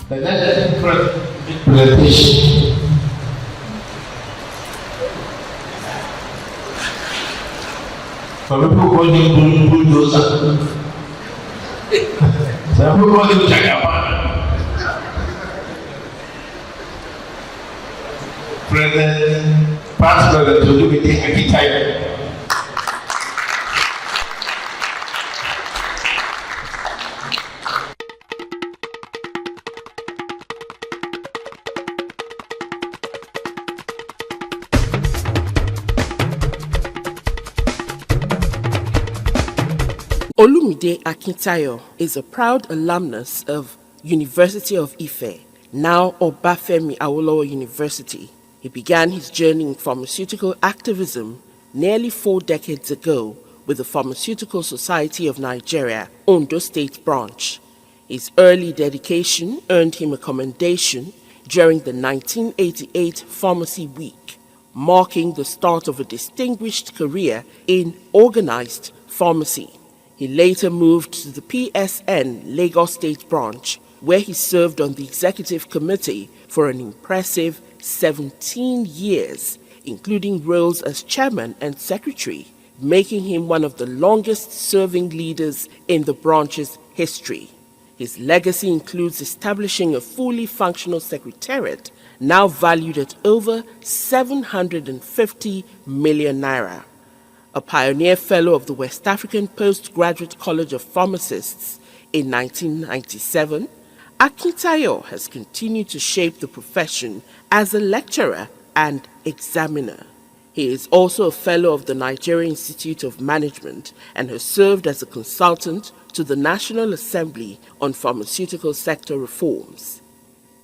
The next presentation. Some people call him bulldozer. Some people call him Jagaban. Past President Olumide AKintayo. Olumide AKintayo is a proud alumnus of University of Ife, now Obafemi Awolowo University. He began his journey in pharmaceutical activism nearly 4 decades ago with the Pharmaceutical Society of Nigeria, Ondo State branch. His early dedication earned him a commendation during the 1988 Pharmacy Week, marking the start of a distinguished career in organized pharmacy. He later moved to the PSN Lagos State branch, where he served on the executive committee for an impressive 17 years, including roles as chairman and secretary, making him one of the longest-serving leaders in the branch's history. His legacy includes establishing a fully functional secretariat, now valued at over 750 million naira. A pioneer fellow of the West African Postgraduate College of Pharmacists in 1997, Akintayo has continued to shape the profession as a lecturer and examiner. He is also a fellow of the Nigerian Institute of Management and has served as a consultant to the National Assembly on pharmaceutical sector reforms.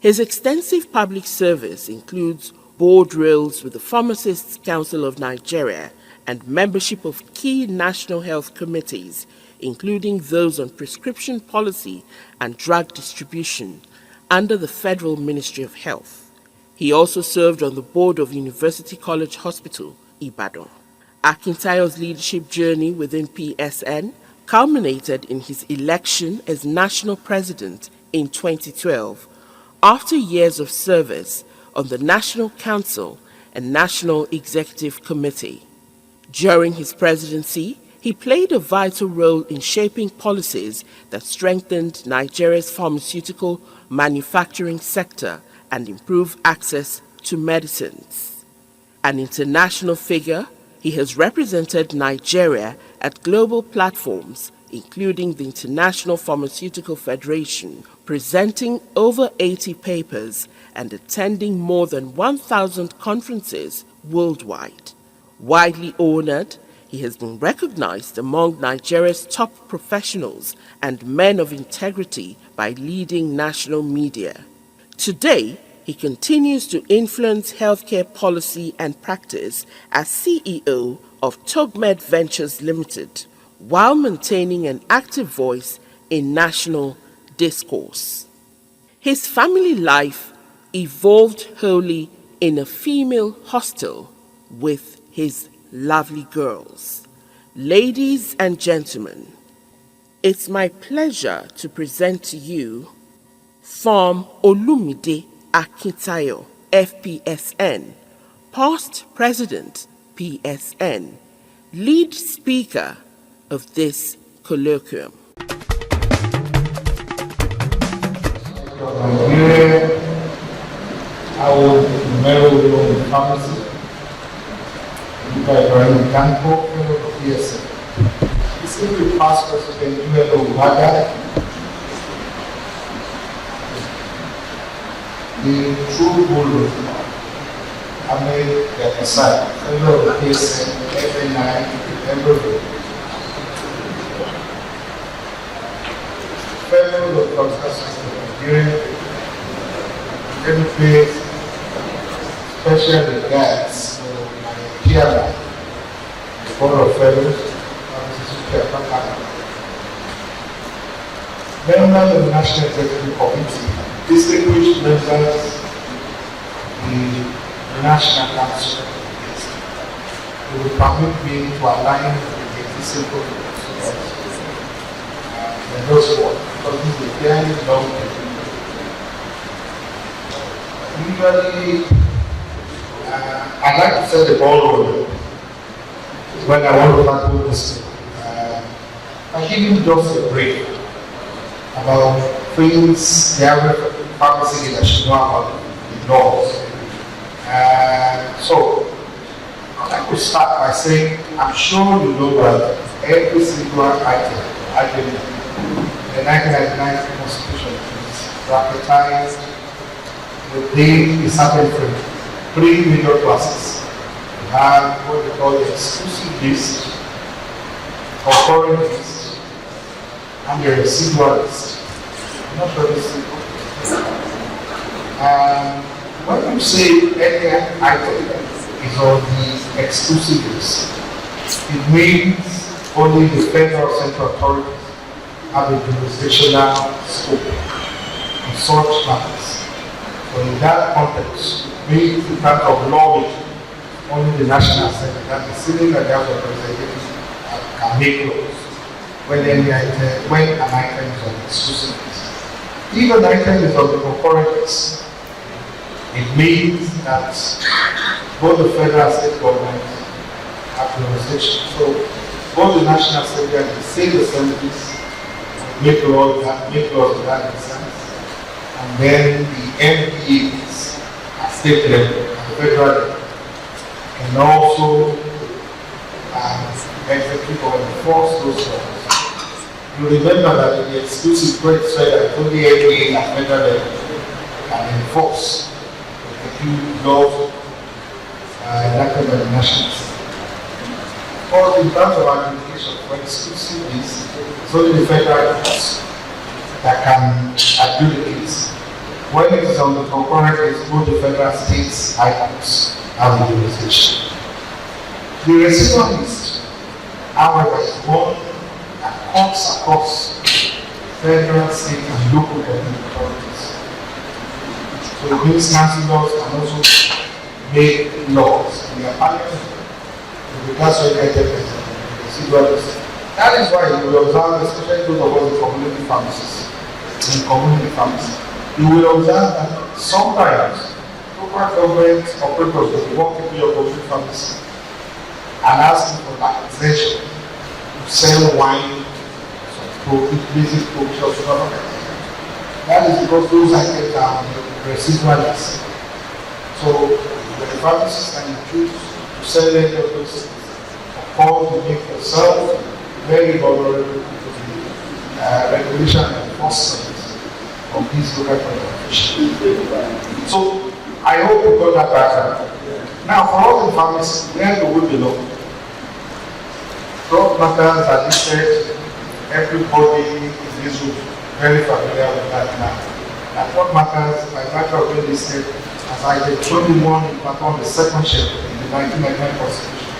His extensive public service includes board roles with the Pharmacists Council of Nigeria and membership of key national health committees, including those on prescription policy and drug distribution under the Federal Ministry of Health. He also served on the board of University College Hospital, Ibadan. Akintayo's leadership journey within PSN culminated in his election as national president in 2012, after years of service on the National Council and National Executive Committee. During his presidency, he played a vital role in shaping policies that strengthened Nigeria's pharmaceutical manufacturing sector and improved access to medicines. An international figure, he has represented Nigeria at global platforms, including the International Pharmaceutical Federation, presenting over 80 papers and attending more than 1,000 conferences worldwide. Widely honored, he has been recognized among Nigeria's top professionals and men of integrity by leading national media. Today, he continues to influence healthcare policy and practice as CEO of Togmed Ventures Limited, while maintaining an active voice in national discourse. His family life evolved wholly in a female hostel with his lovely girls. Ladies and gentlemen, it's my pleasure to present to you Pharm Olumide AKintayo, FPSN, past president, PSN, lead speaker of this colloquium. Nigeria, I will marry pharmacy. By Brian Danko, fellow of PSN. Distinguished past president ULO Umaga, the true bull of Ahmed Yakasai, fellow of PSN, FN9, Embryo, fellow of Constance of Nigeria, MPA, special regards. Chairman, the Board of Fellows, members of the National Executive Committee, distinguished members of the National Council, you will permit me to align with the existing protocols and those work, because this is a very long usually, I like to set the ball rolling when I want to tackle this thing. I give you just a brief about things the average pharmacy leader should know about the laws. So, I'd like to start by saying, I'm sure you know that every single item, the 1999 Constitution is bracketized within a certain frame. 3 major classes. We have what we call the exclusive list, concurrent list, and the residual list. I'm not sure this is when you say any item is on the exclusive list, it means only the federal central authorities have a jurisdictional scope in such matters. So in that context, means in terms of lawmaking, only the National Assembly, that the Senate and the House of Representatives can make laws when an item is on the exclusive list. If an item is on the concurrent list, it means that both the federal and state governments have jurisdiction. So both the National Assembly and the state assemblies make laws in that sense, and then the MPs at state level and federal level can also execute or enforce those laws. You remember that in the exclusive grade said that only MPs at federal level can enforce execute laws enacted by the National Assembly. Or in terms of adjudication, for exclusive list, it's only the federal courts that can adjudicate. When it is on the concurrent list, both the federal states items have the jurisdiction. The residual list, however, is one that cuts across federal, state, and local government authorities. So it means councillors can also make laws in their parliament with regards to the residual list. That is why you will observe, especially those of us in community pharmacies, you will observe that sometimes local government operators will walk into your community pharmacy and ask you for that exemption to sell wine, some basic provisions to government. That is because those items are on the residual list. So the pharmacists can choose to sell any of those things. Of course, you make yourself very vulnerable to the regulation and enforcement of these local officials. So I hope you got that background. Now, for all the pharmacists, where do we belong? Drug matters are listed. Everybody in this room very familiar with that now. And drug matters, by virtue of being listed as item 21 in part on the second schedule in the 1999 Constitution,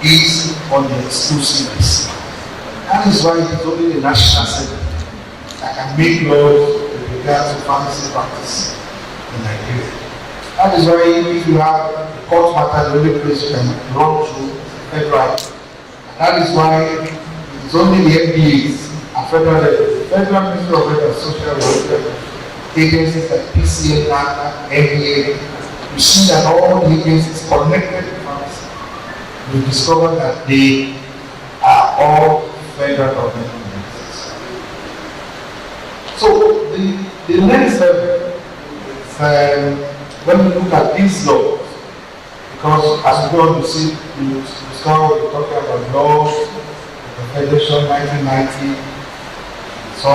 is on the exclusive list. That is why it is only the National Assembly that can make laws with regards to pharmacy practice in Nigeria. That is why if you have the court matter, the only place you can run through federal. That is why it is only the MPAs at federal level, the Federal Ministry of Health and Social Welfare, agencies like PCA, NACA, NEA. You see that all the agencies connected to pharmacy, you discover that they are all federal government agencies. So the next level is when we look at these laws, because as we go on to see, we discover we're talking about laws, the Federation 1990, so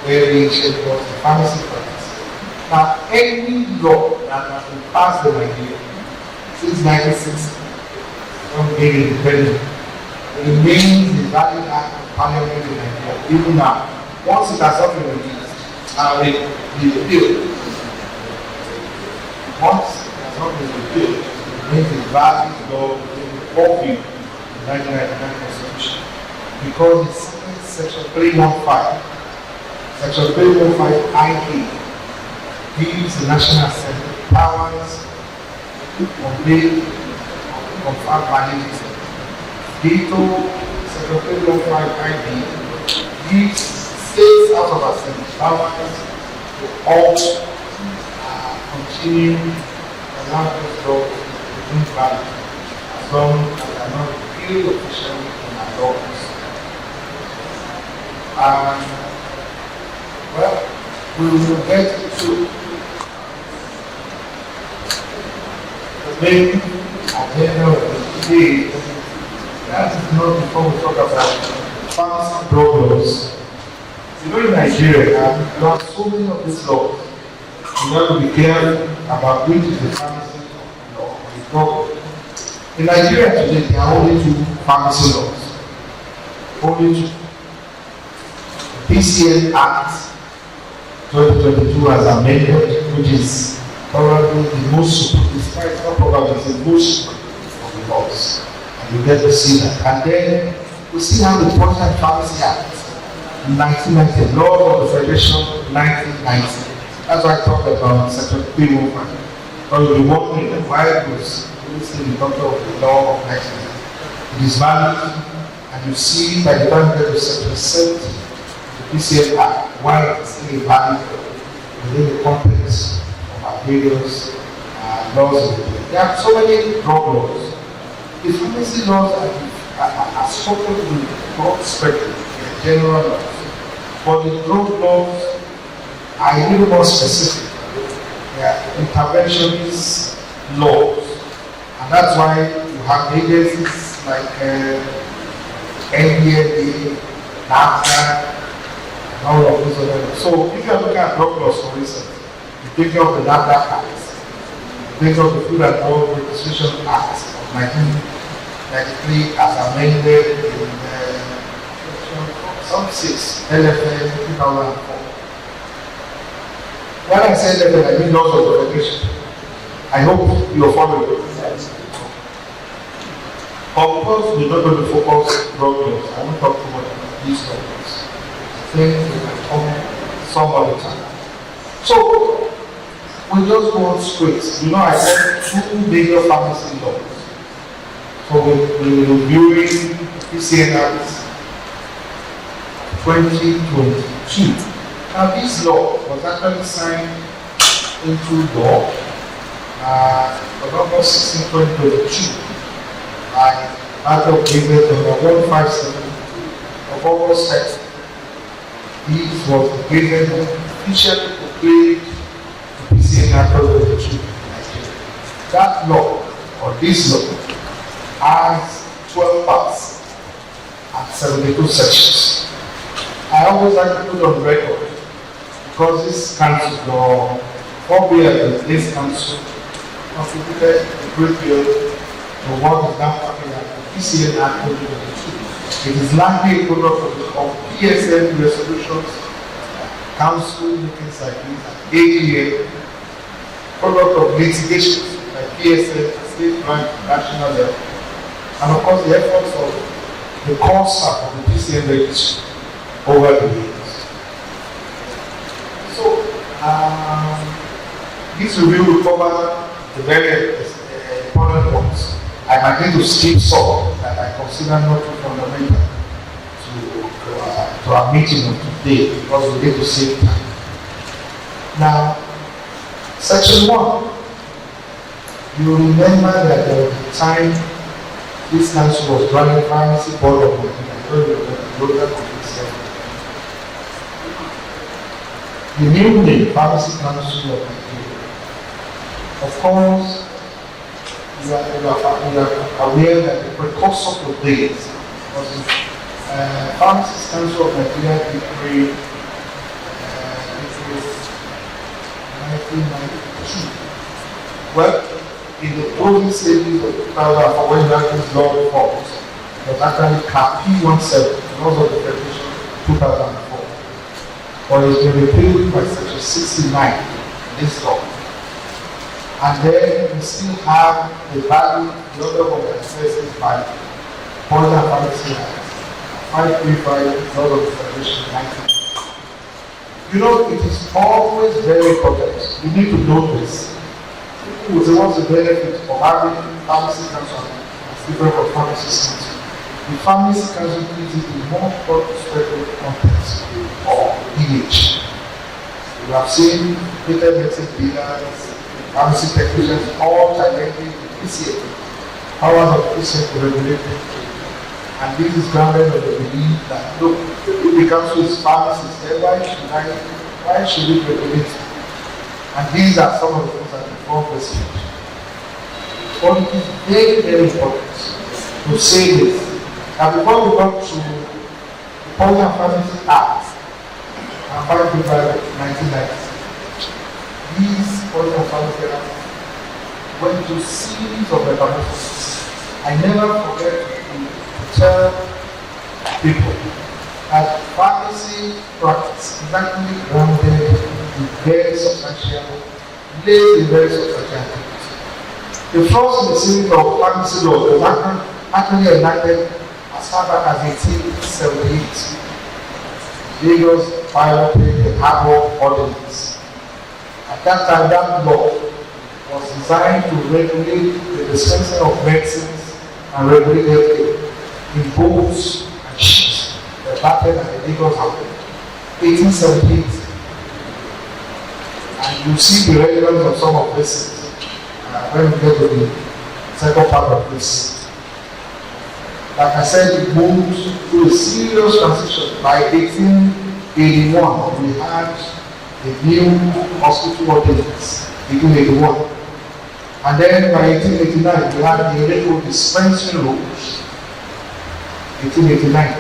very ancient laws, the pharmacy practice. Now, any law that has been passed in Nigeria since 1960, from being independent, remains the valid act of parliament in Nigeria, even now. Once it has not been released, repealed. Once it has not been repealed, it remains a valid law within the purview of the 1999 Constitution. Because it's section 315. Section 315 IA gives the National Assembly powers to convey or confirm validity. Veto, Section 315 ID gives States House of Assembly powers to halt continue allow those drugs to bring value as long as they are not really officially in adults. And well, we will get to the main agenda of the day. That is not before we talk about pharmacy problems. You know, in Nigeria, there are so many of these laws. You have to be careful about which is the pharmacy law or the problem. In Nigeria today, there are only two pharmacy laws. Only two. The PCN Act 2022 as amended, which is probably the most, despite not probably, it's the most of the laws. And you get to see that. And then we still have the Portland Pharmacy Act 1990, Laws of the Federation 1990. That's why I talked about Section 3 movement. Because you'll be wondering why it was still the doctor of the law of 1990. It is valid, and you see by the time you get to Section 70, the PCN Act, why it is still valid within the context of our various laws. There are so many drug laws. The pharmacy laws are structured with broad spectrum, general laws. But the drug laws are a little more specific. They are interventionist laws. And that's why you have agencies like NDA, NAFTA, and all of those other. So if you are looking at drug laws, for instance, you take of the NAFTA Act, you take of the Food and Drug Registration Act of 1993 as amended in some 6 LFA 2004. When I say LFA, I mean laws of the federation. I hope you are following. Of course, we're not going to focus on drug laws. I won't talk too much about these laws. I think we can talk some other time. So, we just go straight. You know, I said 2 major pharmacy laws. So, we're reviewing PCN Act 2022. Now, this law was actually signed into law on August 16, 2022 by Act of Business number 157 of August 2nd. This was the business officially proclaimed the PCN Act 2022 in Nigeria. That law, or this law, has 12 parts and 72 sections. I always like to put on record, because this council, or 4 years, this council contributed a great deal to what is now happening at the PCN Act 2022. It is largely a product of PSN resolutions, council meetings like this, and AGA, product of litigations like PSN, state, branch, national level, and of course the efforts of the core staff of the PCN registry over the years. So, this review will cover the very important ones. I might need to skip some that I consider not too fundamental to our meeting of today, because we need to save time. Now, Section 1. You remember that there was a time this council was running pharmacy board of Nigeria. The new name, Pharmacy Council of Nigeria. Of course, you are aware that the precursor of this was the Pharmacy Council of Nigeria decree 1992. Well, in the closing stages of 2004, when you had this law reforms, it was actually CAP P17, laws of the Federation 2004. Or it's been repealed by Section 69 in this law. And then we still have the value, the other one that says is value. Portland Pharmacy Act 535, laws of the Federation 19. You know, it is always very important. You need to know this. People will say, what's the benefit of having pharmacy council as different from pharmacy council? The pharmacy council gives it a more prospective context or image. You have seen better medicine dealers, pharmacy technicians, all challenging the PCA, powers of PCA to regulate the trade. And this is grounded on the belief that, look, if the council is pharmacists, then why should we regulate it? And these are some of the things that inform research. But it is very, very important to say this, that before we got to the Poison and Pharmacy Act, and filed in 1990, these Poison and Pharmacy Act went to a series of revolutions. I never forget to tell people that pharmacy practice is actually grounded in very substantial, lays a very substantial activity. The first in the series of pharmacy laws was actually enacted as far back as 1878. Lagos piloted the Harbour Ordinance. At that time, that law was designed to regulate the dispensing of medicines and regulate healthcare in boats and ships that battled at the Lagos Harbour. 1878. And you see the relevance of some of this when we get to the second part of this. Like I said, it moved through a serious transition. By 1881, we had a new hospital ordinance, 1881. And then by 1889, we had the electoral dispensing rules, 1889.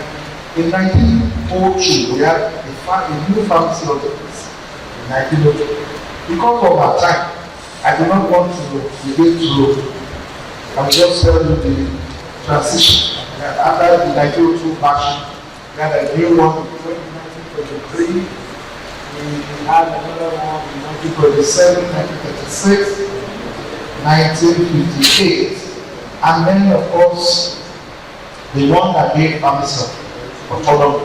In 1902, we had a new pharmacy ordinance, in 1902. Because of our time, I do not want to debate through. I'll just tell you the transition. After the 1902 version, we had a new one in 1923. We had another one in 1927, 1936, 1958, and then, of course, the one that gave pharmacy autonomy.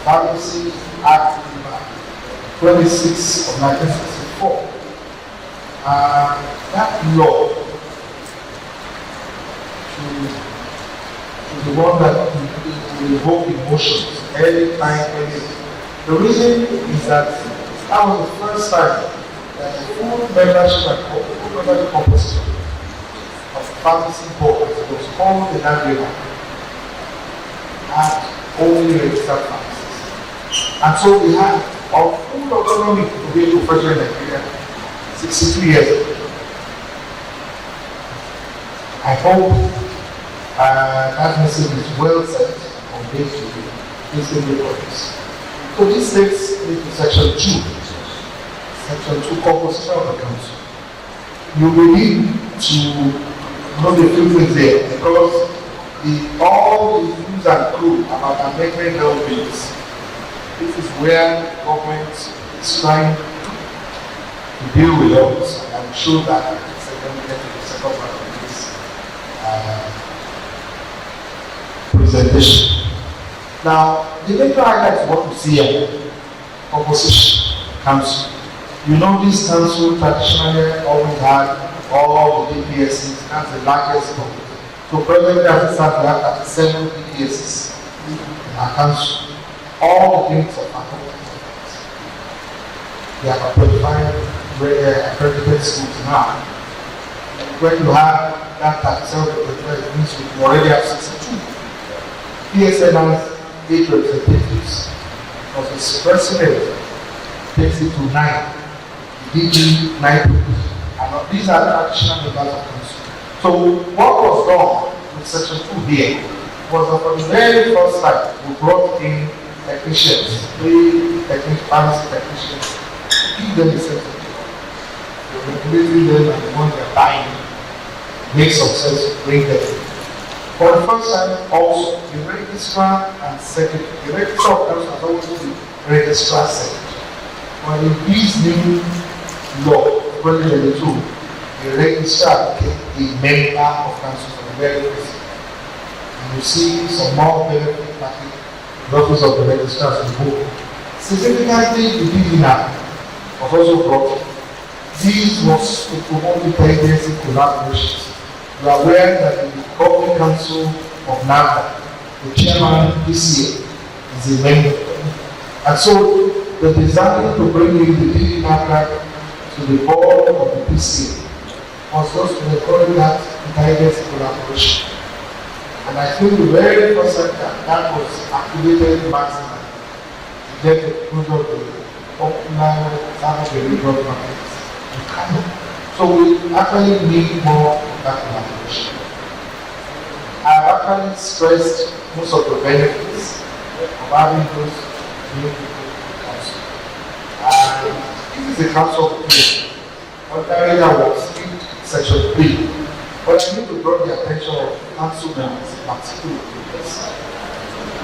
Pharmacy Act 26 of 1964. That law to the one that will evoke emotions every time. The reason is that was the first time that the full membership composition of the pharmacy board, as it was called the Nigeria, had only registered pharmacists. And so we had our full autonomy to be a professional in Nigeria 62 years ago. I hope that message is well sent on day to day. So this takes me to section 2. Section 2, composition of the council. You will need to know the few things there because all the news and crew about amendment health bills. This is where government is trying to deal with us, and I'm sure that the second part of this presentation. Now, the major highlights what we see here, composition, council. You know this council traditionally always had all the DPSs, that's the largest company. So presently as it stands, we have 37 DPSs in our council. All the things of our company. We have 25 accredited schools now. When you have that 37, it means we already have 62. PSN has 8 representatives. Because the president takes it to 9. The DG 9 people. And these are the additional members of council. So what was done with section 2 here was that for the very first time we brought in technicians, 3 pharmacy technicians, give them a certificate. You're regulating them and the ones they're buying, make success, bring them in. For the first time also, the registrar and secretary, the registrar of council has always been registrar secretary. But in this new law, 2022, the registrar became a member of council for the very first time. And you see some more benefit package in the office of the registrars in the book. Significantly, the DDNAP was also brought in. This was to promote intelligence collaborations. You are aware that the Corporate Council of NAFDA, the chairman this year, is a member. And so the desire to bring in the DDNAP to the board of the PCA was just to encourage that guidance collaboration. And I think the very first time that was activated maximum to get the product of the popular Saturday market in Kano. So we actually need more of that collaboration. I have actually stressed most of the benefits of having those new people in the council. And this is a council of people. Ordinarily I was in section 3, but I need to draw the attention of council members, particularly this.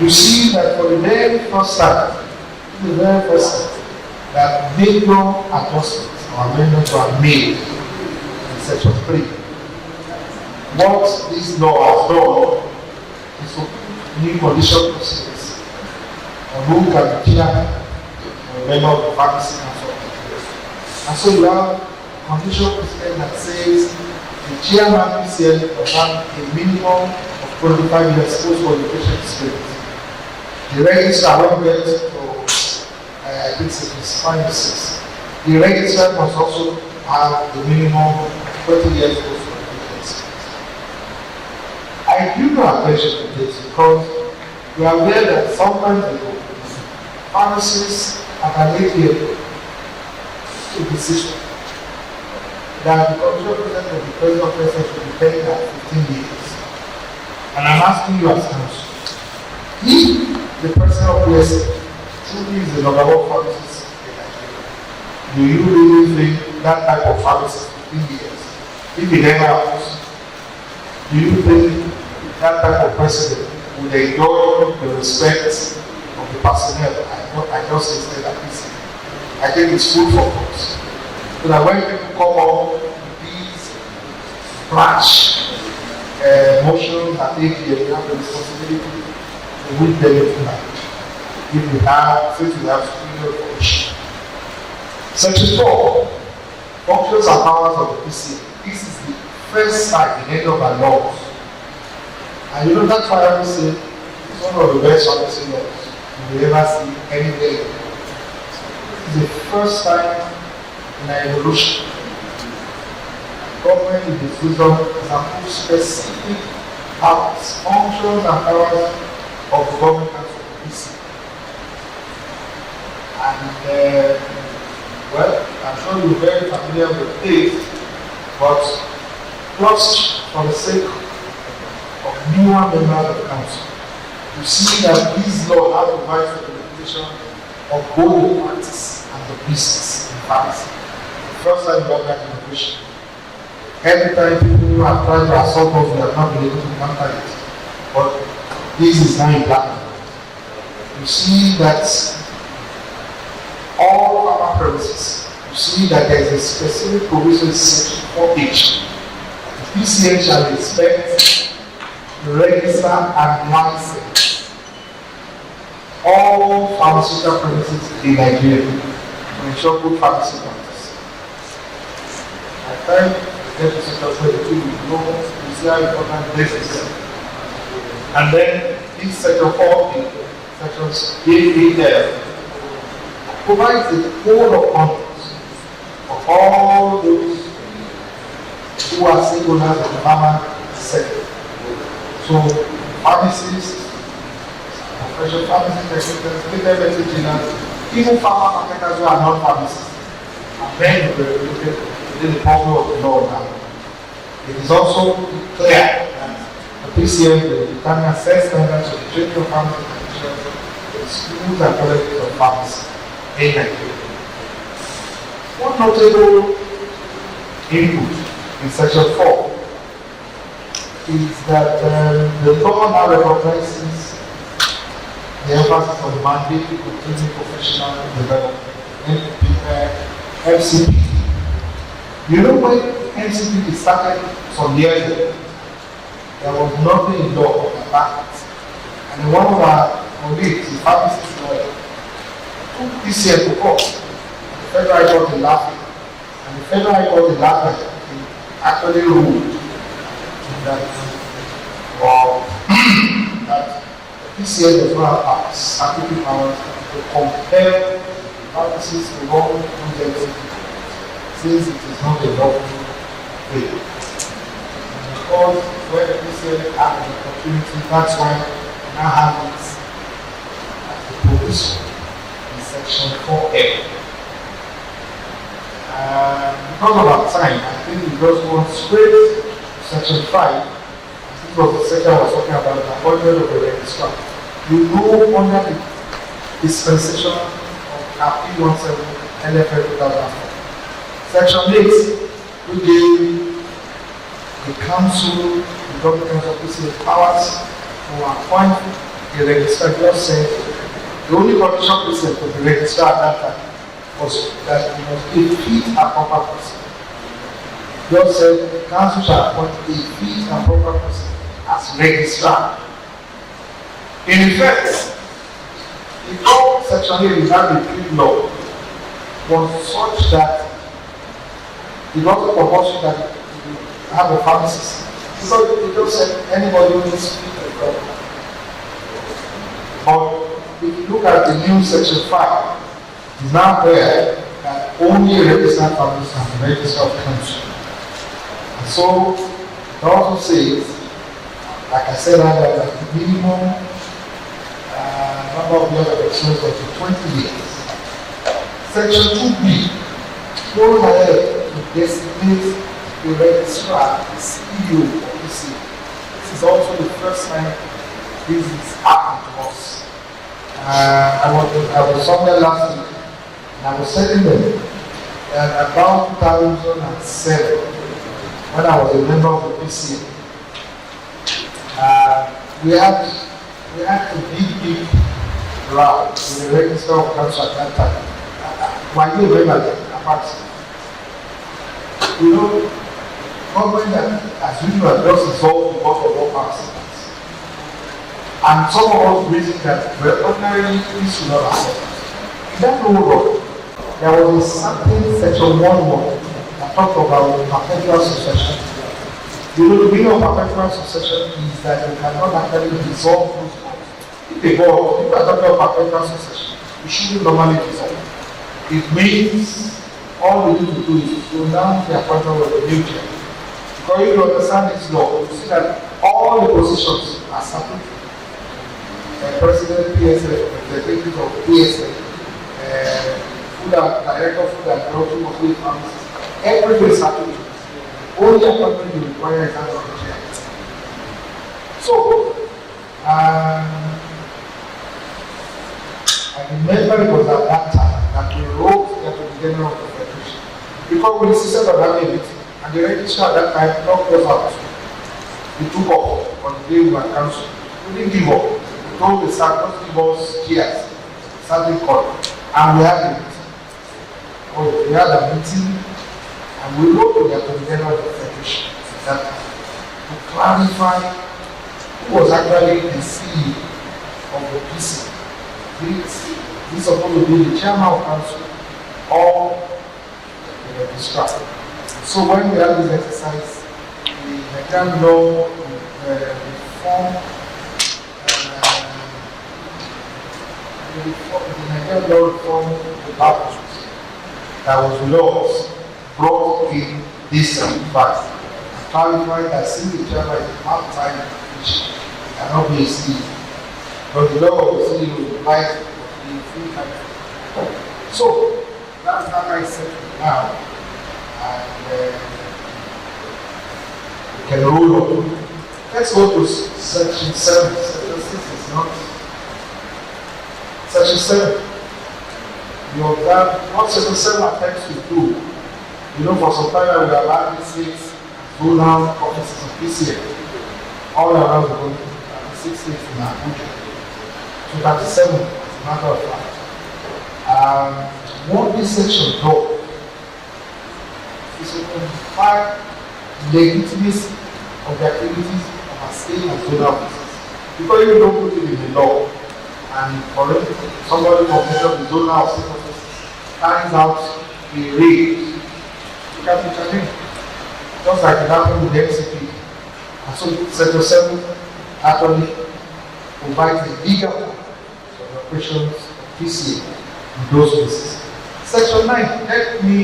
You see that for the very first time, that major adjustments or amendments were made in section 3. What this law has done is to put new condition proceedings on who can be chairman or a member of the pharmacy council. And so you have a condition precedent that says the chairman PCL must have a minimum of 25 years post-qualification experience. The registrar when we get to I think it's 5 or 6. The registrar must also have the minimum of 20 years post-qualification. I do not attention to this because we are aware that sometimes pharmacists have an idea to decision that the control president of the president of president should be paid at 15 years. And I'm asking you as counsel, if the president of president truly is the number one pharmacist in Nigeria, do you really think that type of pharmacist 15 years, if it never happens, do you think that type of president would enjoy the respect of the personnel I just listed at this? I think it's food for thought. So that when people come up with these brash motions at AGM, we have the responsibility to win them into life. If we have, since we have superior function. Section 4, functions and powers of the PCA. This is the first time in any of our laws. And you know, that's why I always say it's one of the best pharmacy laws you will ever see anywhere. It's the first time in our evolution. Government in its wisdom has approved specific powers, functions and powers of the government council of PC. And well, I'm sure you're very familiar with it, but just for the sake of newer members of the council, you see that this law now provides for the regulation of both the practice and the business in pharmacy. The first time we have that innovation. Every time people have tried to assault us, we have not been able to counter it. But this is now in black. You see that all pharma premises, you see that there is a specific provision in section 4H. The PCA shall inspect, register, and license all pharmaceutical premises in Nigeria to ensure good pharmacy practice. I find get to section 22, you see how important this is. And then in section 4, sections A there, provides the code of conduct of all those who are stakeholders of the pharma sector. So, pharmacists, professional pharmacists, technicians, even pharma marketers who are not pharmacists, are then regulated within the purview of the law now. It is also clear that the PCM will determine set standards for the training of pharmacy technicians in schools and colleges of pharmacy in Nigeria. One notable input in section 4 is that the law now recognizes the emphasis on mandate for training professional development, FCP. You know when FCP started some years ago, there was nothing in law about it. And one of our colleagues, the pharmacist lawyer, took this year to court. The Federal High Court in laughing. And the Federal High Court in laughing actually ruled that that the PCA does not have statutory powers to compel pharmacists to run projects. since it is not a lawful thing. Because when we say have an opportunity, that's why we now have it as a provision in section 4A. Because of our time, I think we just want straight to section 5. This was the section I was talking about, the appointment of the registrar. You go under the dispensation of AP 17 LFA 2004. Section 8, we gave the council, the government office, the powers to appoint the registrar. Just said the only condition present for the registrar at that time was that he must be a fit and proper person. God said the council shall appoint a fit and proper person as registrar. In effect, the whole section here is not a clean law was such that it wasn't compulsory that you have a pharmacist. Because it just said anybody who needs to be a doctor. But if you look at the new section 5, it's now clear that only a registered pharmacist can be registered of council. And so it also says, like I said earlier, that the minimum number of years of experience was 20 years. Section 2B goes ahead to designate the registrar, the CEO of the city. This is also the first time this is happened to us. I was somewhere last week and I was telling them that about 2007, when I was a member of the PCA, we had a big route in the register of council at that time. Why you remember that? You know, government as usual just dissolved the work of all participants. And some of us reason that ordinarily this should not happen. In that rule, there was a certain section 1.1 that talked about perpetual succession. You know, the meaning of perpetual succession is that you cannot actually dissolve those bonds. If you are talking about perpetual succession, you shouldn't normally dissolve. It means all we need to do is to announce the appointment of the new chair. Because if you understand this law, you see that all the positions are separate. President, PSA, executive of PSA, director of food and production of food pharmacies, everything is separate. Only appointment you require is that of the chair. So, I remember it was at that time that we wrote that to the General of the Federation. Because we insisted on having it, and the registrar at that time knocked us out. We took off on the day we were council. We didn't give up. We told the staff not to give us chairs. Started calling. And we had a meeting. We had a meeting, and we wrote to the General of the Federation that to clarify who was actually the CEO of the PC. This is supposed to be the chairman of council or the registrar. So when we have this exercise, the Nigerian law reform, the Nigerian law reform department that was laws brought in this fact and clarified that since the chairman is a part-time official, it cannot be a CEO. But the law of the city will provide the full time. So that's how I said now, and we can roll on. Let's go to section 7. Section 6 is not. Section 7. You observe what section 7 attempts to do. You know, for some time we have had these 6 zonal offices of PCA all around the country, 6 states in Abuja. 37 as a matter of fact. What this section does is to confirm legitimacy of the activities of a state and zonal offices. Because you don't put it in the law, and for somebody from the zonal or state office carries out a raid, you can be challenged. Just like it happened with the MCP. And so section 7 actually provides a bigger one for the operations of PCA in those cases. Section 9, let me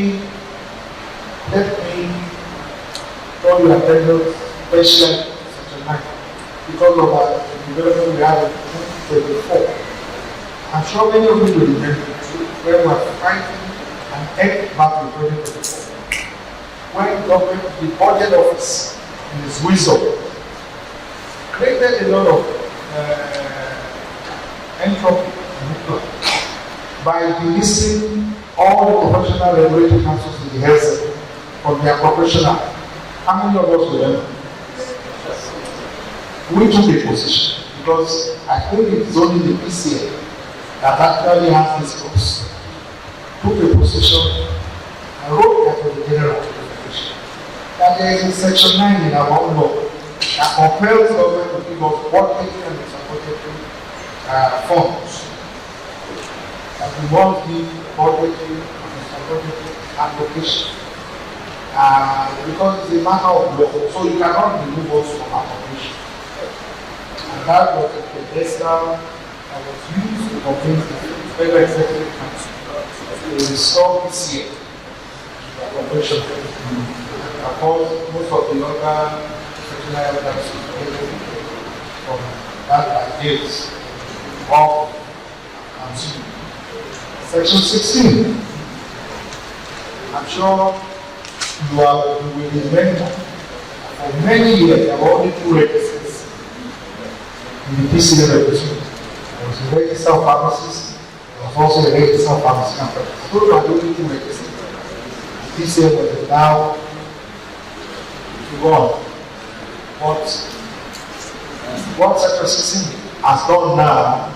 before you attended special section 9 because of our development we have in 2024. I'm sure many of you will remember when we were fighting an egg back in 2024. When government, the budget office, in its wisdom, created a lot of entropy by delisting all the professional regulatory councils in the health sector from their professional. How many of us remember? We took a position because I think it is only the PCA that actually has this course. Took a position and wrote that to the general administration that there is a section 9 in our own law that compels government to give us budgetary and supplementary funds. That we must give budgetary and supplementary allocation. Because it's a matter of law, so you cannot remove us from our operation. And that was the pedestal that was used to convince the Federal Executive Council to restore this year the operation. Of course, most of the other sectional evidence from that ideas of Section 16. I'm sure you will remember for many years there were only two registers in the PCA registry. There was a register of pharmacists, there was also a register of pharmacy companies. Those were the only two registers. The PCA was now to go on. What Section 16 has done now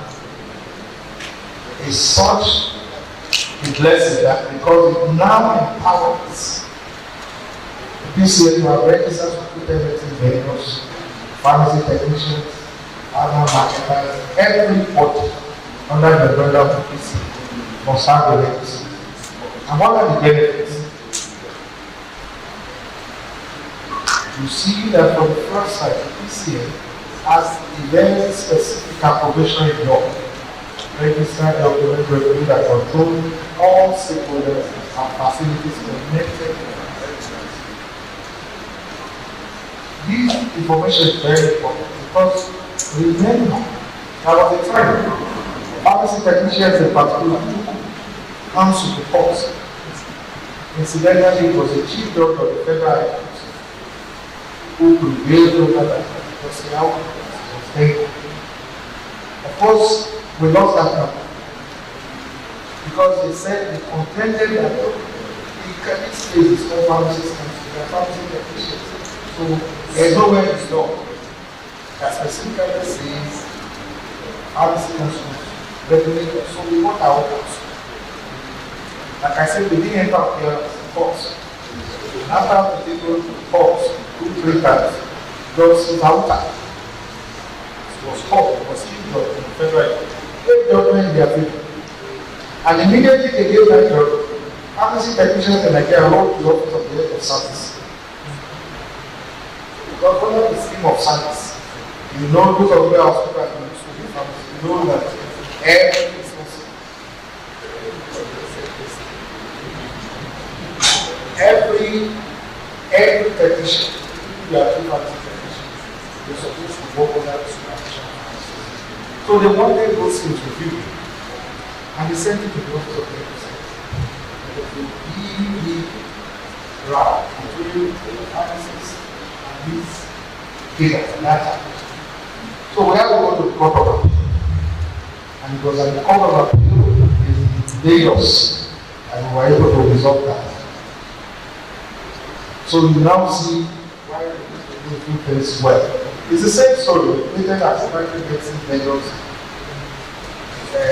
is such a blessing that because it now empowers PCA to have registered competent vendors, pharmacy technicians, pharma marketers, everybody under the umbrella of the PCA must have a register. And what are the benefits? You see that for the first time, the PCA has a very specific approbation in law. Registered document review that control all stakeholders and facilities connected to the register. This information is very important because remember, there was a time pharmacy technicians in particular council to court. Incidentally, it was a chief judge of the federal high court who prevailed over that because the outcome was taken. Of course, we lost that number because they said they contended that this case is all pharmacists and the pharmacy technicians. So there is nowhere in law that specifically says pharmacy councils regulators. So we want our council. Like I said, we didn't enter here as courts. After we did go to courts 2-3 times, because it's out time. It was court, it was chief judge in the federal judgment in their favor. And immediately they gave that judgment. Pharmacy technicians in Nigeria wrote to the office of the head of service. Because under the scheme of service, you know, those of you who are super used to the pharmacy, you know that every business, every technician, you are two pharmacy technicians, you're supposed to work under the supervision. So they wanted those things reviewed, and they sent it to the office of the executive. It was a big row between the pharmacists and these data and data. So we have to go to the court of appeal, and it was at the court of appeal in Lagos, and we were able to resolve that. So you now see why we do things well. It's the same story. Later, as private medicine vendors,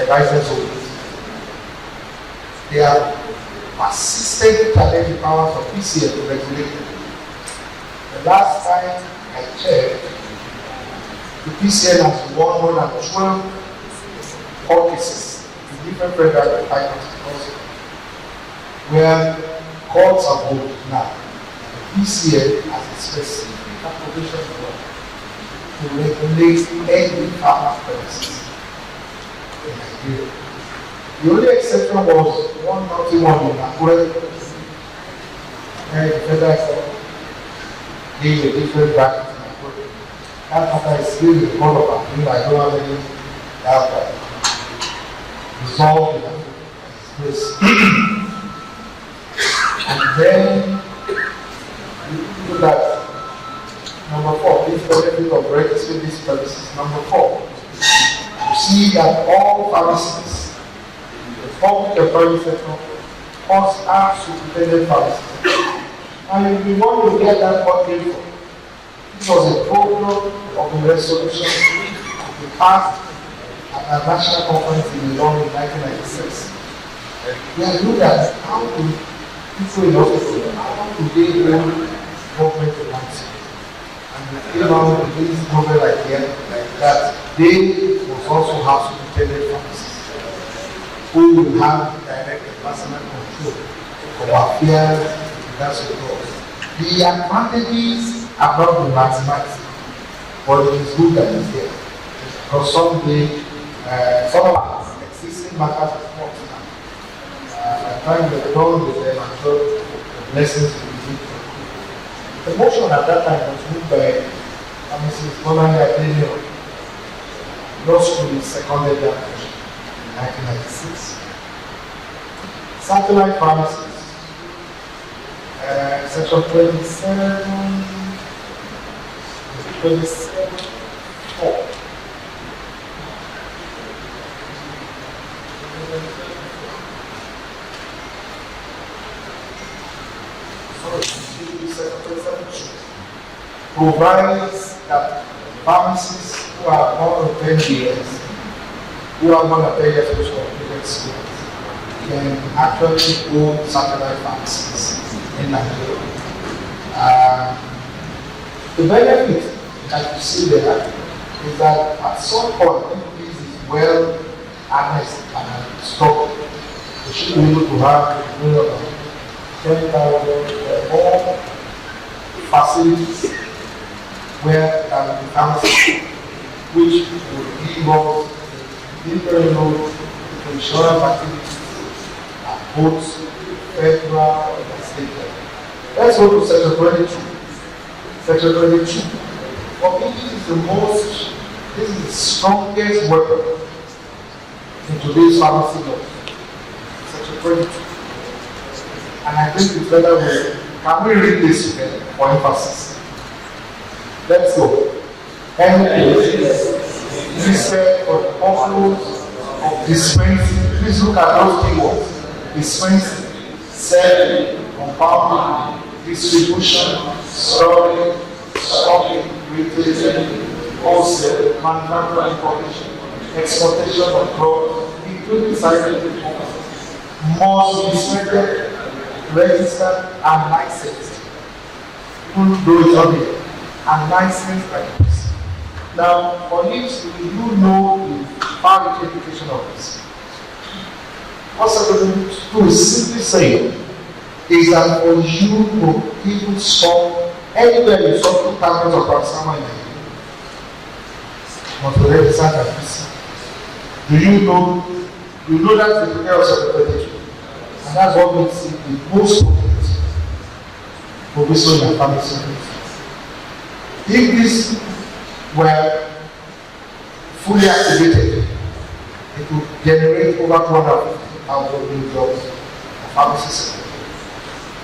license holders, they are persistent challenging powers of PCA to regulate it. The last time I checked, the PCA has won more than 12 court cases in different federal departments because where courts are hold now. The PCA has a specific application law to regulate any pharma premises in Nigeria. The only exception was one naughty one in Akure, where the federal court give a different bracket to my product. That matter is still the call of appeal. I don't have any doubt that resolved in this. And then you do that. Number 4, this benefit of registering these premises. Number 4, you see that all pharmacies, the public and private sector, must have superintendent pharmacies. And if you want to get that funding from, this was a program of the resolution we passed at a national conference in London in 1996. We are looking at how to people in hospital, how do they hold government finances. And we came out with this novel idea that they must also have superintendent pharmacies who will have direct and personal control of affairs in that sector. The advantages are not been maximized, but it is good that it's there. Because someday, some of us existing matters of course now. By the time we're done with them, I'm sure the blessings will be good. The motion at that time was moved by Mrs. Olumide AKintayo. Law School seconded that motion in 1996. Satellite pharmacies, section 27(4). Provides that pharmacists who are more than 10 years, who are more than 10 years of experience, can actually own satellite pharmacies in Nigeria. The benefit that you see there is that at some point, if this is well harnessed and stocked, we should be able to have 10,000 more facilities where there will be pharmacies, which will give us different roles to insurance activities at both federal and state level. Let's go to section 22. Section 22. For me, this is the strongest weapon in today's pharmacy law. Section 22. And I think it's better can we read this together for emphasis? Let's go. This said for the purpose of dispensing. Please look at those keywords. Dispensing, selling, compounding, distribution, storing, stocking, retailing, wholesale, manufacturing, importation, exportation of products, including scientific purposes, must be inspected, registered, and licensed. Even though it's not here, and licensed by the person. Now, for this, we do know the far implication of this. What I'm going to simply say is that for you to even stop anywhere you saw 2 tablets of paracetamol in a year, must be registered by this. Do you know that's the prayer of secretary? And that's what makes it the most potent provision in pharmaceutical. If this were fully activated, it would generate over 250,000 new jobs for pharmacists.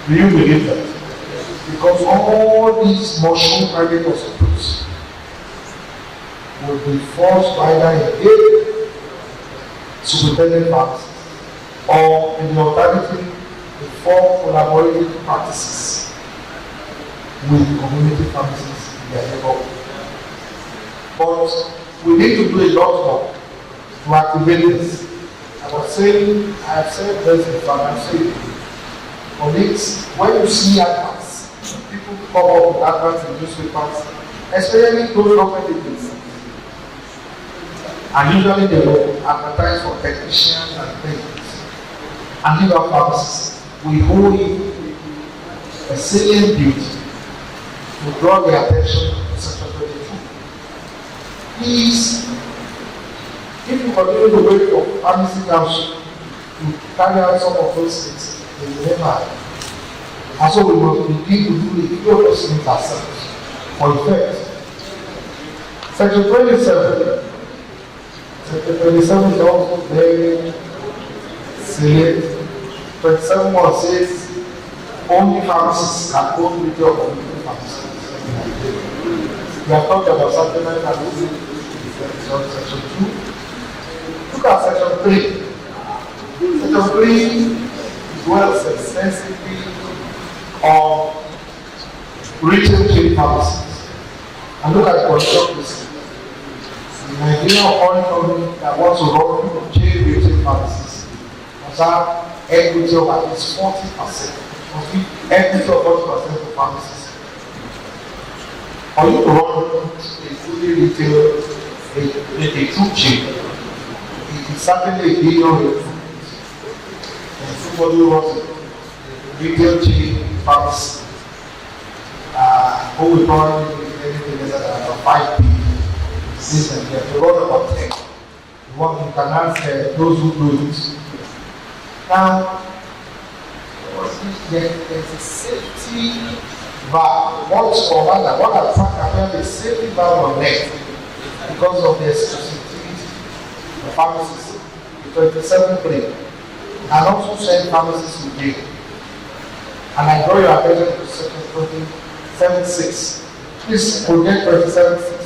Do you believe that? Because all these mushroom private hospitals will be forced to either engage superintendent pharmacists or in the alternative to form collaborative practices with community pharmacists in their neighborhood. But we need to do a lot more to activate this. I have said this in pharmacy. Colleagues, when you see adverts, people come up with adverts in newspapers, especially those government agencies. And usually they will advertise for technicians and things. And give our pharmacists, we hold it a salient duty to draw their attention to Section 22. Please, if you continue to wait for pharmacy council to carry out some of those things, they will never have And so we must begin to do the few of things ourselves for effect. Section 27. Section 27 is also very salient. 27 says only pharmacists can own retail community pharmacies. We have talked about supplement pharmacy. Section 2. Look at section 3. Section 3 dwells extensively on retail chain pharmacies. And look at the condition list. The Nigerian oil company that wants to run chain retail pharmacies must have equity of at least 40%. Must be equity of 40% of pharmacies. For you to run a fully retail, a true chain, it is certainly a billion revenue. And somebody who runs a retail chain pharmacy, who will probably be anything less than about 5 billion. This and that. To run about 10. You want to finance those who do it. Now, there is a safety valve. What has found a safety valve on net because of the exclusivity of pharmacies. The 27 play and also send pharmacists to jail. And I draw your attention to section 27.6. Please forget 27.6.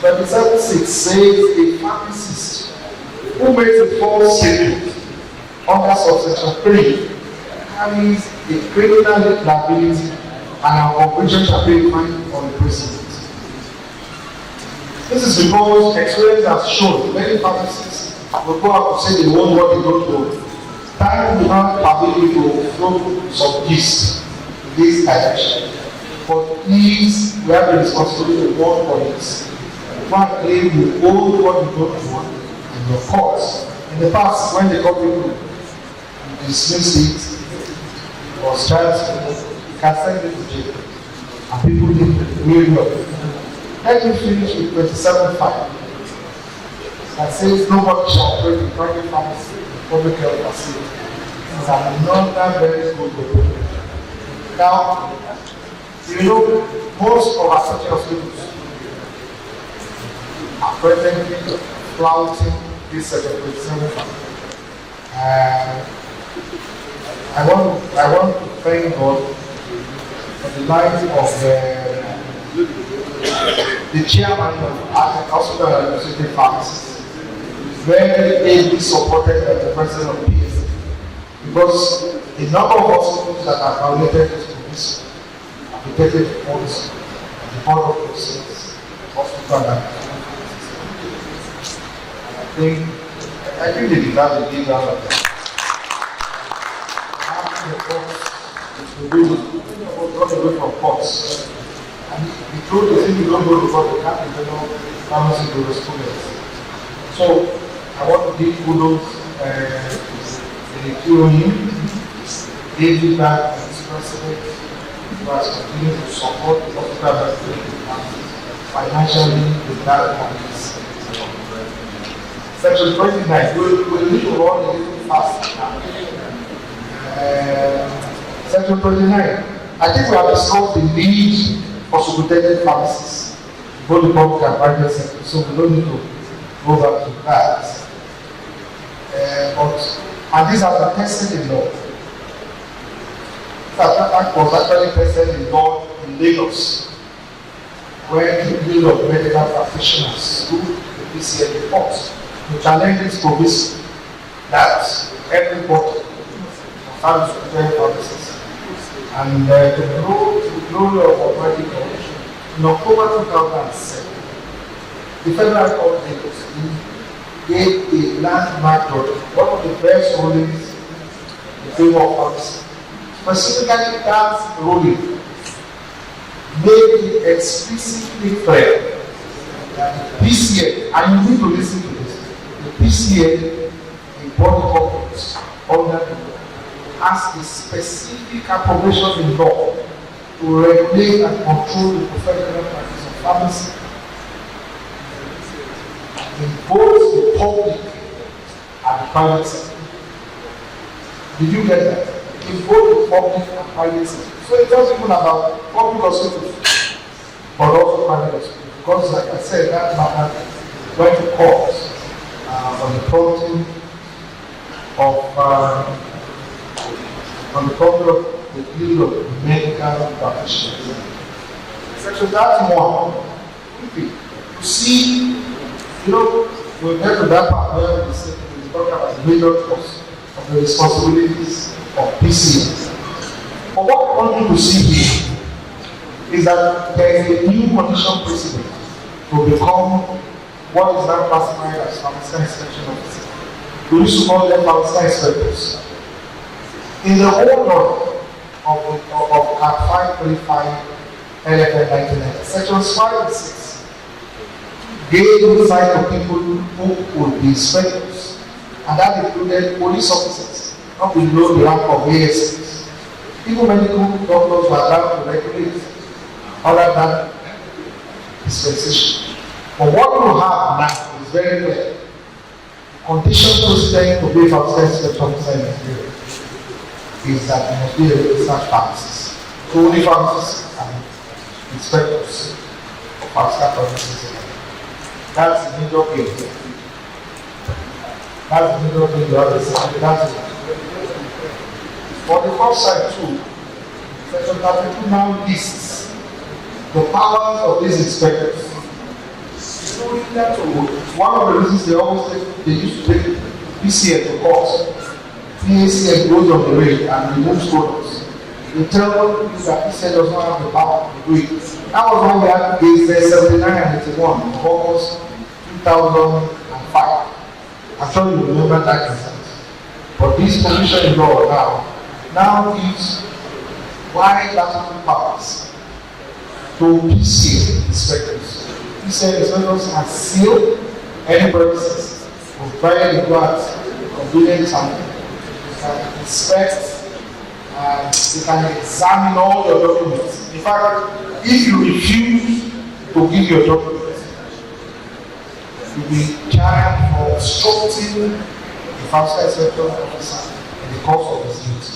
27.6 says a pharmacist who makes a false statement under subsection 3 carries a criminal liability and an operation shall be fined for the precedent. This is because experience has shown many pharmacists will go out to say they want what they don't know. Time will have ability to flow some gist in this direction. But please, we have the responsibility to work for this. One claim you own what you don't want and your cause. In the past, when the government dismissed it or tried to can send it to jail. And people did really well. Let me finish with 27.5. That says nobody shall operate in private pharmacy in public health facility. It's another very good document. Now, you know, most of our such hospitals are presently flouting this section 27.5. I want to thank God for the life of the chairman of the Hospital Administrative Pharmacy, very ably supported by the president of PS, because the number of hospitals that are violated this policy are protected funds of the Board of Trustees Hospital Administrative Pharmacy. I think they deserve a big round of that. Got away from courts. And the truth is, if you don't go to court, you can't develop pharmacy jurisprudence. So, I want to give kudos to the Colloquium, David Bank and his president, who has continued to support the hospital administration financially with that companies. Section 29, we'll need to run a little fast now. Section 29. I think we have discussed the need for superintendent pharmacists, both the public and private sector, so we don't need to go back to that. And these are the tested in law. That was actually tested in law in Lagos, where the bill of medical practitioners do the PCA reports to challenge this provision that everybody must have superintendent pharmacists. And the glory of Almighty God, in October 2007, the Federal Court of Lagos gave a landmark judgment, one of the best rulings in favor of pharmacy. Specifically, that ruling made it explicitly clear that the PCA, and you need to listen to this, the PCA, the body corporate under the has a specific appropriation in law to regulate and control the professional practice of pharmacy in both the public and the private sector. Did you get that? in both the public and private sector. So it's not even about public hospitals, but also private hospitals. Because like I said, that matter went to court on the prompting of the field of medical practitioners. So that's one. You see, we'll get to that part where we talk about the major cost of the responsibilities of PCA. But what I want you to see here is that there is a new condition precedent to become what is now classified as pharmaceutical inspection officer. We used to call them pharmaceutical inspectors. In the whole law of Act 535 LFN 1990, sections 5 and 6 gave insight to people who would be inspectors, and that included police officers, not below the rank of ASPs. Even medical doctors were allowed to regulate other than dispensation. But what we have now is very clear. Condition precedent to be pharmaceutical inspection officer in Nigeria is that you must be a registered pharmacist. So only pharmacists and inspectors of pharmaceutical premises. That's the major thing. That's the major thing you have to say. That's it. For the first side too, Section 32 now lists the powers of these inspectors. So that one of the reasons they used to take PCA to court. PCA goes on the way and removes products. They tell you that PCA does not have the power to do it. That was when we had case 79 and 81 in August 2005. I'm sure you remember that incident. But this provision in law now gives wide latitude powers to PCA inspectors. PCA inspectors can seal any premises, provide the guards, convenience and inspect, and they can examine all your documents. In fact, if you refuse to give your documents, you'll be charged for obstructing the pharmaceutical inspection officer in the course of his duty.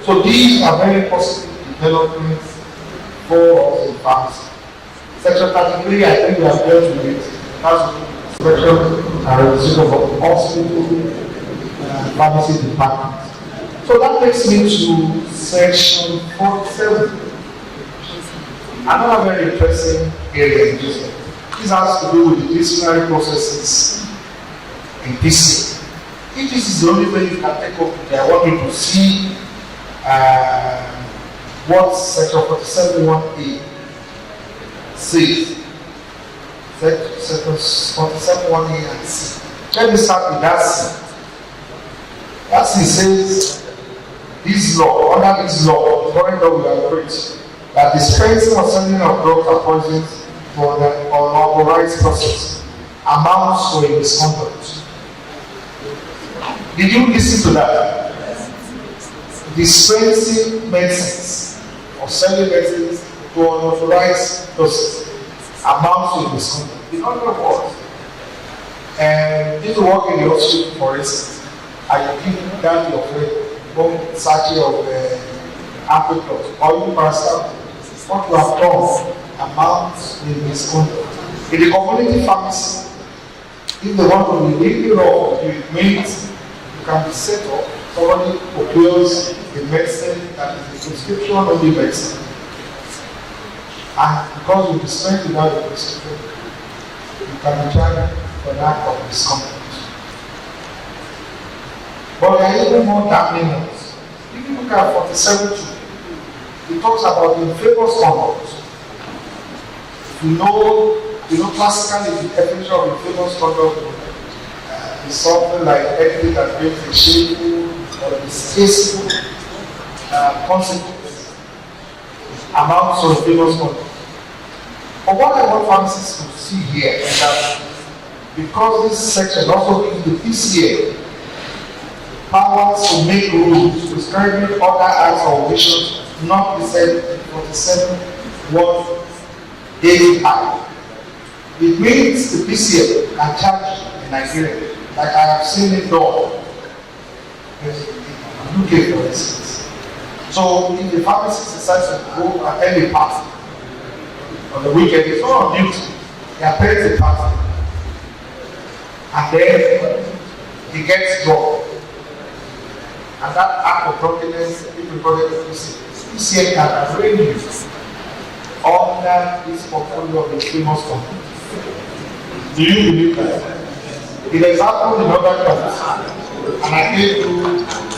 So these are very positive developments for us in pharmacy. Section 33, I think we have dealt with it. That's inspection and registration of hospital pharmacy department. So that takes me to section 47. Another very interesting area in this. This has to do with the disciplinary processes in PCA. If this is the only way you can take up, I want you to see what section 47.1a says. Section 47.1a and c. Let me start with that c. That c says this law, under this law, the current law we have preached, that dispensing or selling of drugs or poisons for the unauthorized process amounts to a misconduct. Did you listen to that? Dispensing medicines or selling medicines to unauthorized process amounts to a misconduct. In other words, and if you work in the hospital, for instance, and you give down your friend one sachet of apricot or you paracetamol, what you have done amounts to a misconduct. In the community pharmacy, if they want to be really raw, it means you can be set up, somebody procures a medicine that is a prescription only medicine. And because you dispense without a prescription, you can be charged for that of misconduct. But there are even more damning ones. If you look at 47.2, it talks about the infamous conduct. You know, classically the definition of infamous conduct is something like anything that brings a shameful or distasteful consequence amounts to infamous conduct. But what I want pharmacists to see here is that because this section also gives the PCA powers to make rules prescribing other acts or omissions not listed in 47.1a. It means the PCA can charge in Nigeria, like I have seen it done in UK, for instance. So if the pharmacist decides to go attend a party on the weekend, it's not on duty. He attends the party. And then he gets drunk. And that act of drunkenness, people call it ECM, can arraign you under this portfolio of a famous company. Do you believe that? In example, in other countries, and I gave you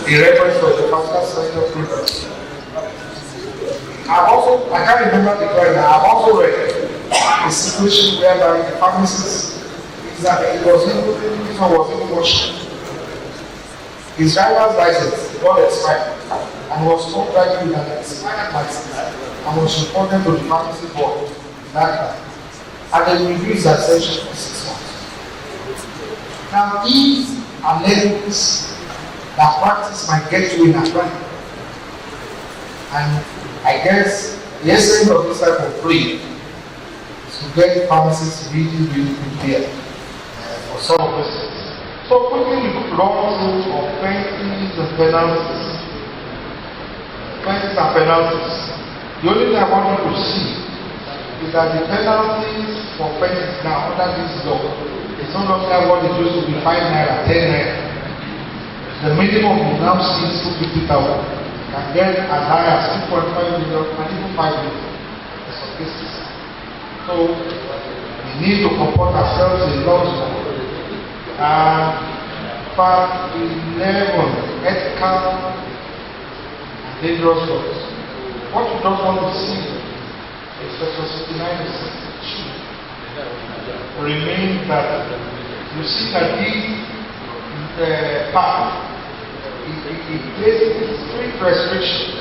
a reference to the pharmaceutical sector papers. I can't remember the crime, I've also read a situation whereby the pharmacist is that this one was even watching. His driver's license got expired and was stopped driving with an expired license and was reported to the pharmacy board that time. And then reduced that session for 6 months. Now these are levels that practice might get you in a crime. And I guess the essence of this type of plea is to get pharmacists really prepared for some of those things. So quickly we could run through offenses and penalties. Offenses and penalties. The only thing I want you to see is that the penalties for offenses now under this law is no longer what it used to be 5 naira, 10 naira. The minimum you now see is 250,000. Can get as high as 2.5 million and even 5 million in some cases. So we need to comport ourselves in laws. Part 11, ethical and dangerous laws. What you don't want to see is Section 69 and 62 remain that you see that this part it places strict restriction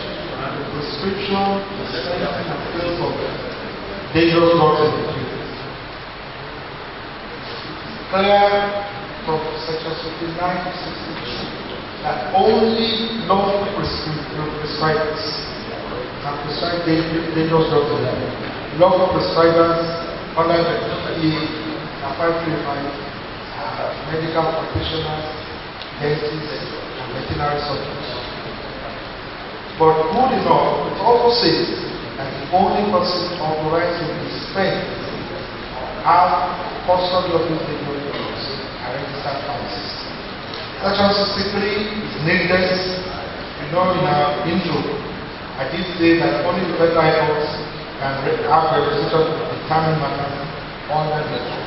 dispensing and fields of dangerous drugs in the field. Clear from Section 59 to 62 that only lawful prescribers can prescribe dangerous drugs in the field. Lawful prescribers under the PPA and 535 medical practitioners, dentists, and veterinary surgeons. But good enough, it also says that the only person authorized to dispense have custody of these dangerous drugs are registered pharmacists. Section 63 is needless. You know, in our intro, I did say that only the veterinary health can have registration to determine matters under the law.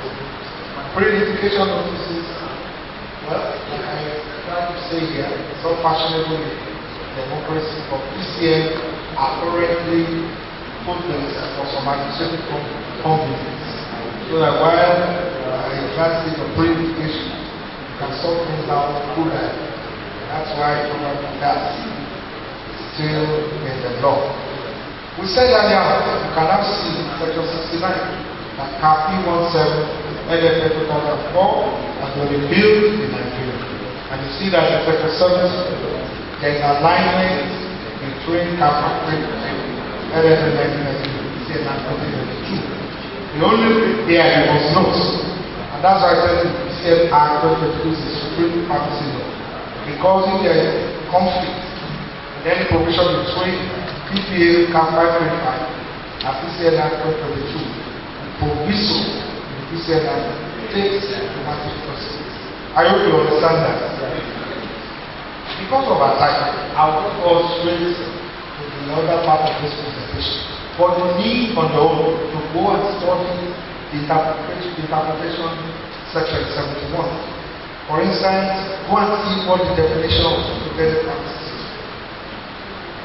Pre-identification notices, well, like I try to say here, so fashionable in democracy, but PCM are currently put place for some administrative companies. So that while in that stage of pre-identification, you can sort things out through that. That's why probably that is still in the law. We said earlier, you can now see Section 69 that CAP 17 LFA 2004 has been repealed in Nigeria. And you see that in Section 7, there is alignment between CAP and LFA 1992 and 2022. The only thing there you must note, and that's why I said the PCM Act 2022 is the supreme pharmacy law. Because if there is conflict in any provision between PPA CAP 535 and PCM Act 2022, proviso PCM Act takes automatic process. I hope you understand that. Because of our time, I will go straight to the other part of this presentation. For the need on the own to go and study the interpretation section 71. For instance, go and see what the definition of superintendent practice is.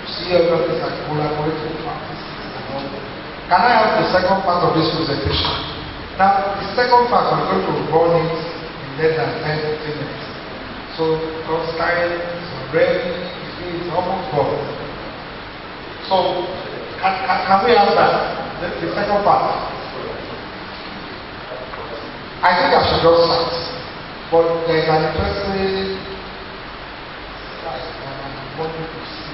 You see other things like collaborative practices and all that. Can I have the second part of this presentation? Now, the second part, I'm going to run it in less than 10-15 minutes. So, because time is already, it's almost gone. So, can we have that? The second part. I think I should just start. But there is an interesting slide that I want you to see.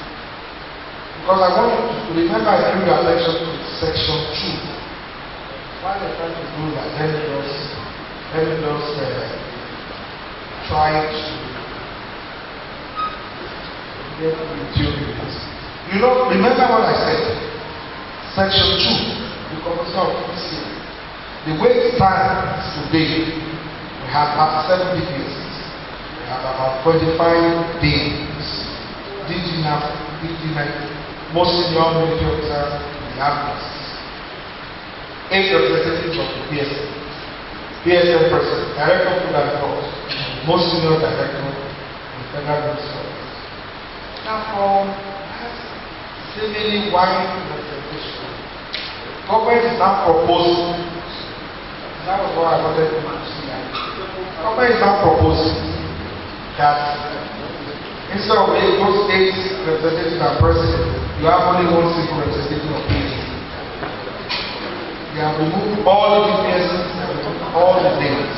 Because I want you to remember I drew your attention to section 2. While they're trying to do that, let me just try to get with you with this. You know, remember what I said? Section 2, the Constitution of this year. The way it stands today, we have 37 DPSs. We have about 25 days. DG now, most senior military officers, we have this. 8 representatives of the PSM. PSM president, director of food and health, most senior director of the federal ministry. Now, from seemingly wide representation, government is now proposing. That was what I wanted to see. Government is now proposing that instead of those 8 representatives and president, you have only one single representative of PSM. They have removed all the DPSs, they have removed all the names.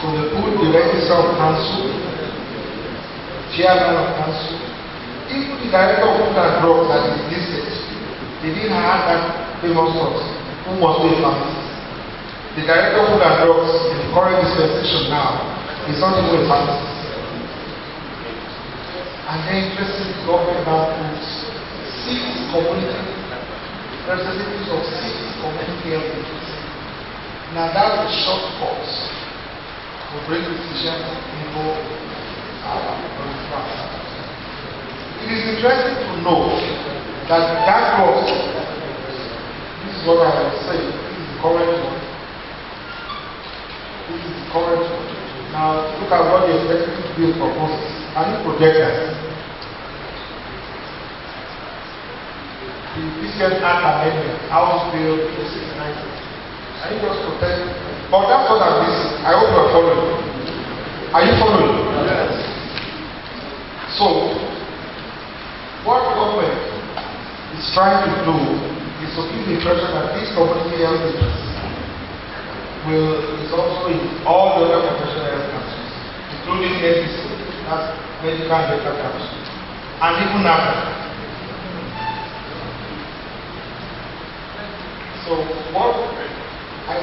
So they put the registrar of council, chairman of council, even the director of food and drugs that is listed. They didn't have that famous source who must be a pharmacist. The director of food and drugs in the current dispensation now is not even a pharmacist. And then interesting government now puts 6 community representatives of 6 community health agencies. Now that's a short course to bring decisions into our class. It is interesting to know that that clause, this is what I will say, this is the current one. This is the current one. Now look at what the executive bill proposes. Can you project that? The Fiscal Act Amendment, House Bill 269. Are you just protect? But that's what I'm missing. I hope you are following. Are you following? Yes. So, what government is trying to do is to give the impression that this community health agency is also in all the other professional health councils, including NPC, that's Medical and Dental Council, and even NAFTA. So what I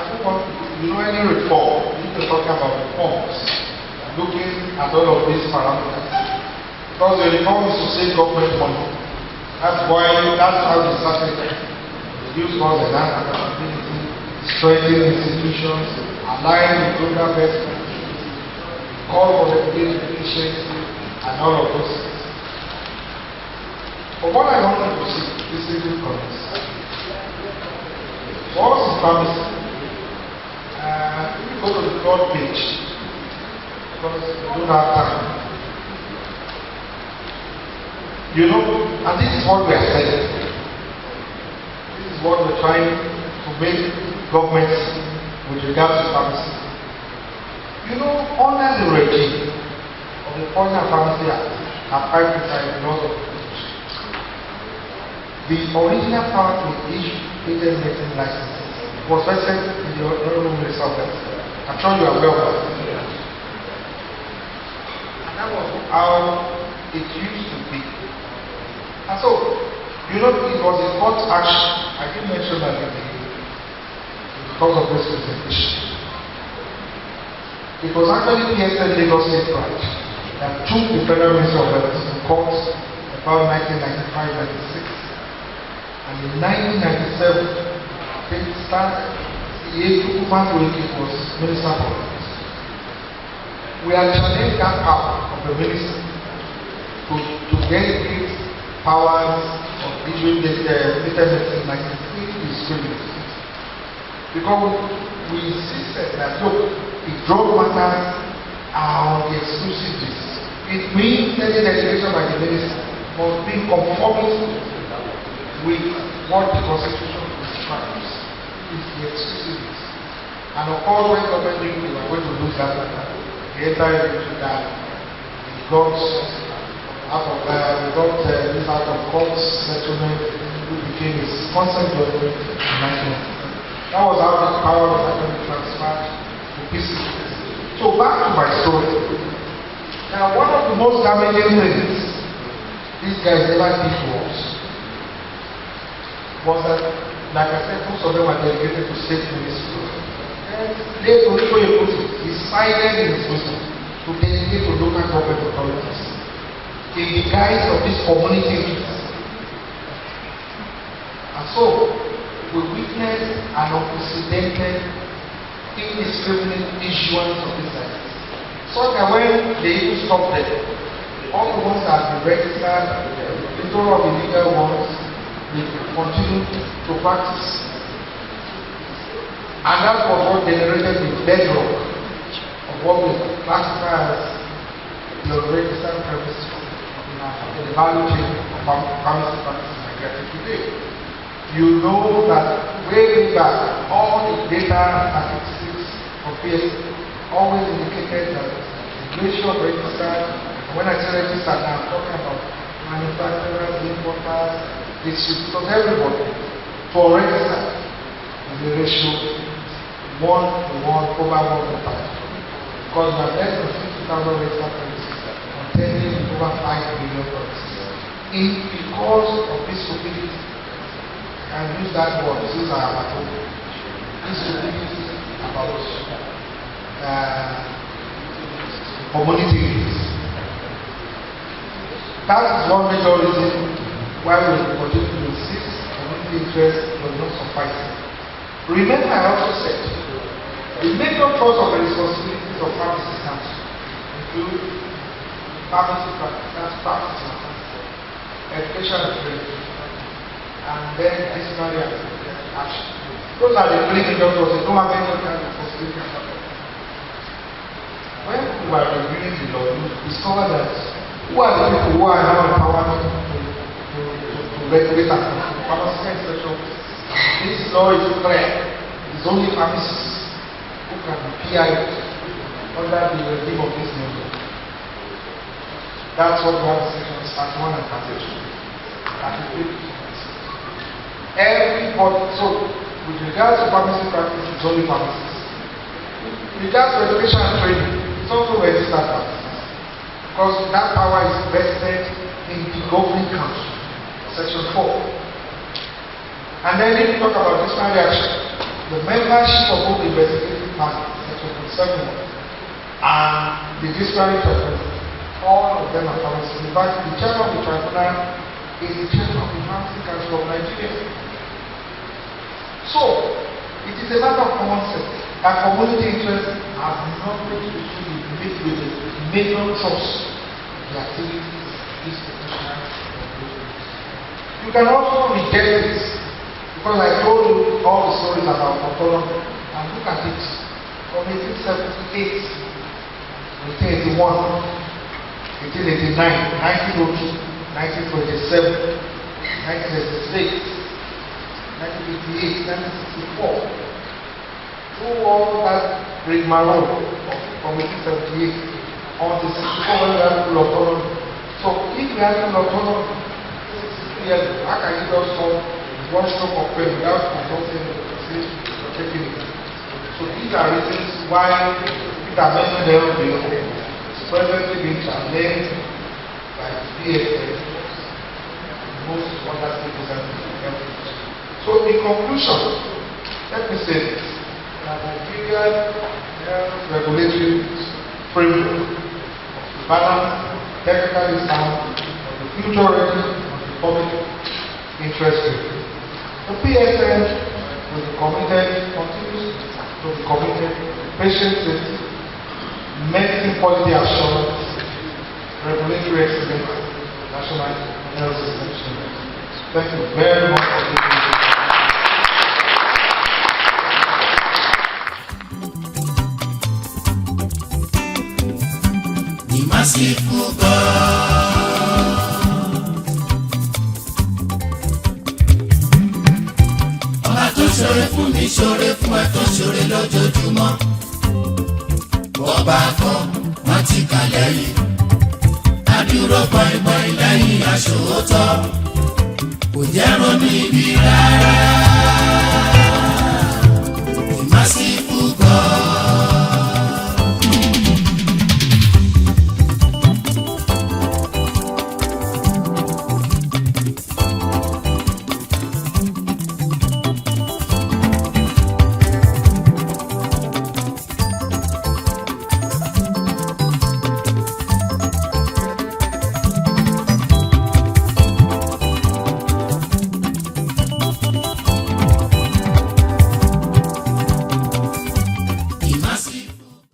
don't want to, any reform, we need to talk about reforms, looking at all of these parameters. Because the reform is to save government money. That's how they started. Reduce cost and accountability, strengthen institutions, align with global best practices, call for regulatory efficiency, and all of those things. But what I wanted to see is simple comments. What is pharmacy? If you go to the 3rd page, because we don't have time. And this is what we are saying. This is what we're trying to make governments with regard to pharmacy. Under the regime of the Poison and Pharmacy Act, applied inside the laws of the country, the original power to issue patent medicine licenses was vested in the Honorable Minister of Health. I'm sure you are aware of that. And that was how it used to be. And so, it was a court action. I didn't mention that because of this presentation. It was actually PSN Lagos State Branch that took the Federal Minister of Health to court about 1995-96. And in 1997, it started, the was Minister for Health. We had challenged that power of the minister to get it powers of issuing the medicine like discrimination. Because we insisted that look, the drug matters are on the exclusive list. It means any legislation by the minister must be conforming with what the Constitution prescribes. It's the exclusive list. And of course, when government knew we were going to lose that matter, the entire region died. We got this out of court settlement, which became a consent judgment in 1990. That was how the power was actually transferred to PC. So back to my story. Now, one of the most damaging things these guys ever did to us was that, like I said, most of them were delegated to state ministries. And they decided in his wisdom to delegate to local government authorities to in the guise of this community interest. And so, we witnessed an unprecedented, indiscriminate issuance of this license. So that when they even stop there, all the ones that have been registered, the total of illegal ones, they continue to practice. And that was what generated the bedrock of what we classify as the unregistered premises in the value chain of pharmacy practice in Nigeria today. You know that way back, all the data statistics of PS always indicated that the ratio of registered, and when I say registered now, I'm talking about manufacturers, importers, distributors, everybody, to register is the ratio 1 to 1 over 1 to 5. Because we have less than 50,000 registered premises containing over 5 million premises. Because of this stupidity, and use that word, since I am at home, this stupidity about community interest. That is one major reason why we continue to insist community interest does not suffice. Remember, I also said the major cause of the responsibilities of pharmacy council include pharmacy practice, education and training, and then disciplinary action. Those are the three major causes. They don't have any other responsibility. When we were reviewing the law, we discovered that who are the people who are now empowered to regulate and control pharmaceutical inspection. This law is clear. It is only pharmacists who can be PI'd under the regime of this new law. That's what we have in sections 31 and 32. Everybody, so with regards to pharmacy practice, it's only pharmacists. With regards to education and training, it's also registered practices. Because that power is vested in the governing council, section 4. And then if you talk about disciplinary action, the membership of both the investigative panel, section 7, and the disciplinary tribunal, all of them are pharmacists. In fact, the chairman of the tribunal is the chairman of the Pharmacy Council of Nigeria. So, it is a matter of common sense that community interest has nothing to do with the major trust of the activities of these professionals. You can also reject this, because I told you all the stories about autonomy, and look at it. From 1878, 1881, 1889, 1902, 1927, 1966, 1958, 1964, through all that rigmarole from 1878 on the 64 when we had full autonomy. So if we had full autonomy 63 years ago, how can you just come one stroke of pen without consulting the legislation or taking it? So these are reasons why the amendment LBO is presently being challenged by the PSA and most other stakeholders. So in conclusion, let me say this, that Nigerian regulatory framework of balance, technically sound, of the future ready of the public interest rate. The PSN will be committed, continues to be committed to patient safety, medicine quality assurance, regulatory excellence, national health system. Thank you very much for listening. Merciful God, ọba tó ṣoore fún mi ṣoore fún ẹ tó ṣoore lójoojúmọ́. Bọ́ba kan wọ́n ti kà lẹ́yìn, adúró pọ́ìpọ́ì lẹ́yìn aṣòótọ́, kò jẹ́ ronú ibi rárá.